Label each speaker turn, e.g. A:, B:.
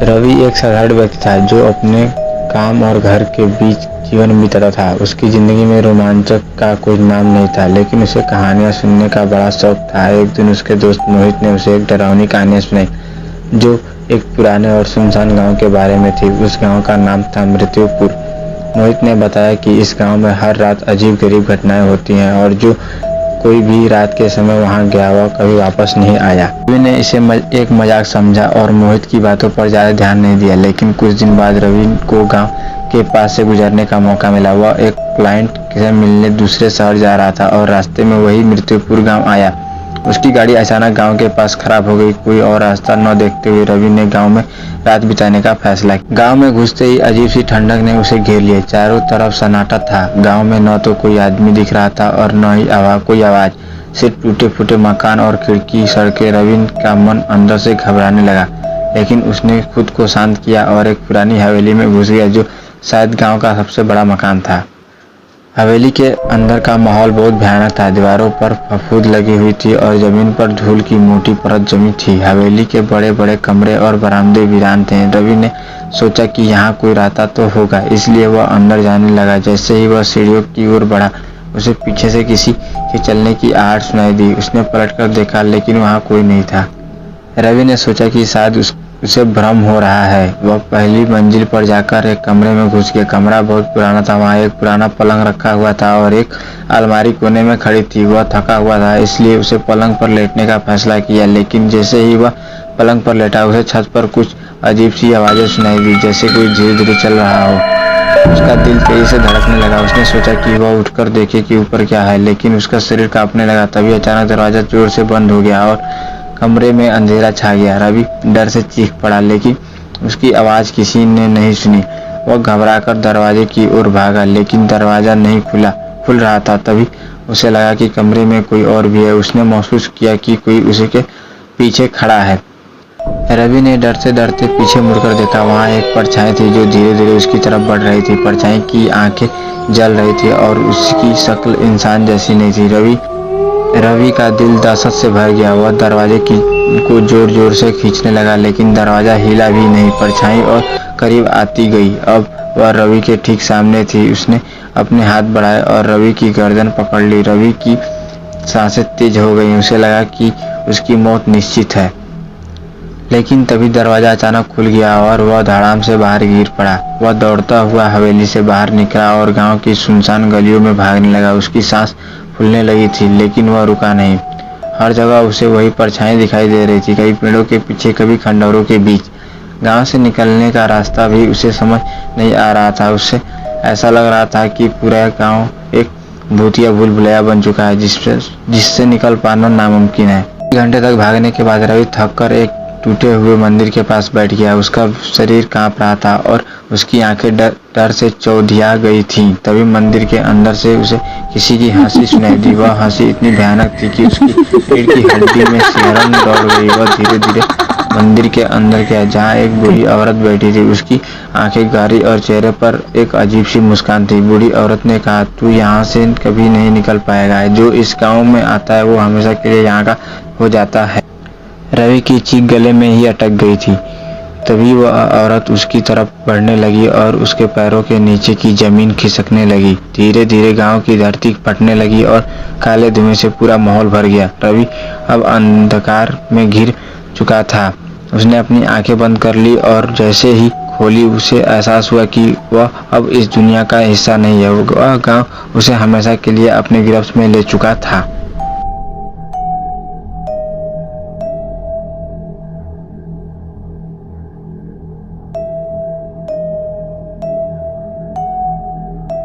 A: रवि एक साधारण व्यक्ति था जो अपने काम और घर के बीच जीवन बिताता था। उसकी जिंदगी में रोमांचक का कोई नाम नहीं था, लेकिन उसे कहानियां सुनने का बड़ा शौक था। एक दिन उसके दोस्त मोहित ने उसे एक डरावनी कहानी सुनाई जो एक पुराने और सुनसान गांव के बारे में थी। उस गांव का नाम था मृत्युपुर। मोहित ने बताया कि इस गांव में हर रात अजीब-गरीब घटनाएं होती हैं और जो कोई भी रात के समय वहां गया वह कभी वापस नहीं आया। रवि ने इसे एक मजाक समझा और मोहित की बातों पर ज्यादा ध्यान नहीं दिया, लेकिन कुछ दिन बाद रवि को गांव के पास से गुजरने का मौका मिला। वह एक क्लाइंट से मिलने दूसरे शहर जा रहा था और रास्ते में वही मृत्युपुर गांव आया। उसकी गाड़ी अचानक गांव के पास खराब हो गई। कोई और रास्ता न देखते हुए रवि ने गांव में रात बिताने का फैसला किया। गांव में घुसते ही अजीब सी ठंडक ने उसे घेर लिया। चारों तरफ सन्नाटा था। गांव में न तो कोई आदमी दिख रहा था और न ही कोई आवाज, सिर्फ टूटे फूटे मकान और खिड़की सड़कें। रवि का मन अंदर से घबराने लगा, लेकिन उसने खुद को शांत किया और एक पुरानी हवेली में घुस गया जो शायद गांव का सबसे बड़ा मकान था। हवेली के अंदर का माहौल बहुत भयानक था। दीवारों पर फफूंद लगी हुई थी और जमीन पर धूल की मोटी परत जमी थी। हवेली के बड़े बड़े कमरे और बरामदे वीरान थे। रवि ने सोचा कि यहाँ कोई रहता तो होगा, इसलिए वह अंदर जाने लगा। जैसे ही वह सीढ़ियों की ओर बढ़ा, उसे पीछे से किसी के चलने की आहट सुनाई दी। उसने पलटकर देखा, लेकिन वहाँ कोई नहीं था। रवि ने सोचा कि शायद उसे भ्रम हो रहा है। वह पहली मंजिल पर जाकर एक कमरे में घुस गया। कमरा बहुत पुराना था। वहाँ एक पुराना पलंग रखा हुआ था और एक अलमारी कोने में खड़ी थी। वह थका हुआ था, इसलिए उसे पलंग पर लेटने का फैसला किया, लेकिन जैसे ही वह पलंग पर लेटा, उसे छत पर कुछ अजीब सी आवाजें सुनाई दी, जैसे कोई धीरे धीरे चल रहा हो। उसका दिल तेजी से धड़कने लगा। उसने सोचा कि वह उठकर देखे कि ऊपर क्या है, लेकिन उसका शरीर कांपने लगा। तभी अचानक दरवाजा जोर से बंद हो गया और कमरे में अंधेरा छा गया। रवि डर से चीख पड़ा, लेकिन उसकी आवाज किसी ने नहीं सुनी। वह घबराकर दरवाजे की ओर भागा, लेकिन दरवाजा नहीं खुल रहा था। तभी उसे लगा कि कमरे में कोई और भी है। उसने महसूस किया कि कोई उसके पीछे खड़ा है। रवि ने डरते डरते पीछे मुड़कर देखा। वहां एक परछाई थी जो धीरे धीरे उसकी तरफ बढ़ रही थी। परछाई की आंखें जल रही थी और उसकी शक्ल इंसान जैसी नहीं थी। रवि का दिल दहशत से भर गया। वह दरवाजे को जोर जोर से खींचने लगा, लेकिन दरवाजा हिला भी नहीं। परछाई और करीब आती गई। अब वह रवि के ठीक सामने थी। उसने अपने हाथ बढ़ाए और रवि की गर्दन पकड़ ली। रवि की सांसें तेज हो गई। उसे लगा कि उसकी मौत निश्चित है, लेकिन तभी दरवाजा अचानक खुल गया और वह धड़ाम से बाहर गिर पड़ा। वह दौड़ता हुआ हवेली से बाहर निकला और गांव की सुनसान गलियों में भागने लगा। उसकी सांस फूलने लगी थी, लेकिन वह रुका नहीं। हर जगह उसे वही परछाई दिखाई दे रही थी, कभी पेड़ों के पीछे, कभी खंडहरों के बीच। गांव से निकलने का रास्ता भी उसे समझ नहीं आ रहा था। उसे ऐसा लग रहा था कि पूरा गांव एक भूतिया भूल-भुलैया बन चुका है जिससे निकल पाना नामुमकिन है। 1 घंटे तक भागने के बाद रवि थक कर एक टूटे हुए मंदिर के पास बैठ गया। उसका शरीर कांप रहा था और उसकी आंखें डर से चौंधिया गई थीं। तभी मंदिर के अंदर से उसे किसी की हंसी सुनाई दी। वह हंसी इतनी भयानक थी कि उसकी रीढ़ की हड्डी में सिहरन दौड़ गई। वह धीरे धीरे मंदिर के अंदर गया, जहाँ एक बूढ़ी औरत बैठी थी। उसकी आंखें गहरी और चेहरे पर एक अजीब सी मुस्कान थी। बूढ़ी औरत ने कहा, तू यहाँ से कभी नहीं निकल पाएगा। जो इस गाँव में आता है वो हमेशा के लिए यहाँ का हो जाता है। रवि की चीख गले में ही अटक गई थी। तभी वह औरत उसकी तरफ बढ़ने लगी और उसके पैरों के नीचे की जमीन खिसकने लगी। धीरे धीरे गांव की धरती फटने लगी और काले धुएं से पूरा माहौल भर गया। रवि अब अंधकार में घिर चुका था। उसने अपनी आंखें बंद कर ली और जैसे ही खोली, उसे एहसास हुआ कि वह अब इस दुनिया का हिस्सा नहीं है। वह गाँव उसे हमेशा के लिए अपने गिरफ्त में ले चुका था।